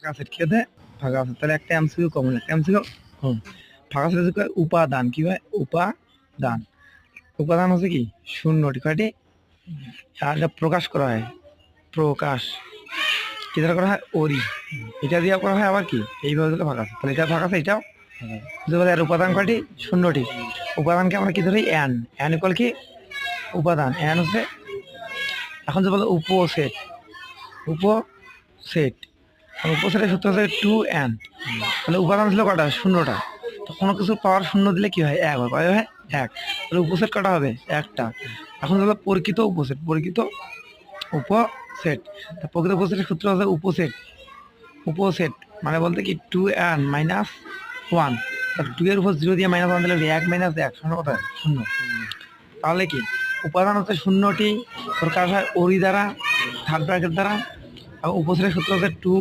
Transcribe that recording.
ফাঁকা সেট কি হতে ফাঁকা সেট, তাহলে একটা এমসিকিউ কমন, একটা এমসিকিউ ফাঁকা সেট হচ্ছে উপাদান, কি হয় উপাদান, উপাদান হচ্ছে কি শূন্যটি, কয়টি, আর যা প্রকাশ করা হয়, প্রকাশ কি দ্বারা করা হয় ওরি, এটা দিয়ে করা হয় আবার কি এইভাবে দিলে ফাঁকা আছে, তাহলে এটা ফাঁকা আছে, এটাও যদি বলে আর উপাদান কয়টি শূন্যটি, উপাদানকে আমরা কি ধরি এন, এন ইকুয়াল কি উপাদান, এন হচ্ছে, এখন যে বলে উপসেট, উপসেট, উপসেটের সূত্র হচ্ছে 2n, তাহলে উপাদান ছিল কটা শূন্যটা, তো কোনো কিছু পাওয়ার শূন্য দিলে কি হয় এক হয়, কয় হয় এক, তাহলে উপসেট কটা হবে একটা, এখন হলো প্রকৃত উপসেট, প্রকৃত উপসেট, তা প্রকৃত উপসেটের সূত্র হচ্ছে উপসেট, উপসেট মানে বলতে কি 2n মাইনাস 1, 2 এর উপর 0 দিয়ে মাইনাস 1 দিলে 1 মাইনাস 1 শূন্য, কত হয় শূন্য, তাহলে কি উপাদান হচ্ছে শূন্যটি, প্রকাশ হয় ওরি দ্বারা, থার্ড ব্র্যাকেট দ্বারা, এবং উপসেটের সূত্র হচ্ছে 2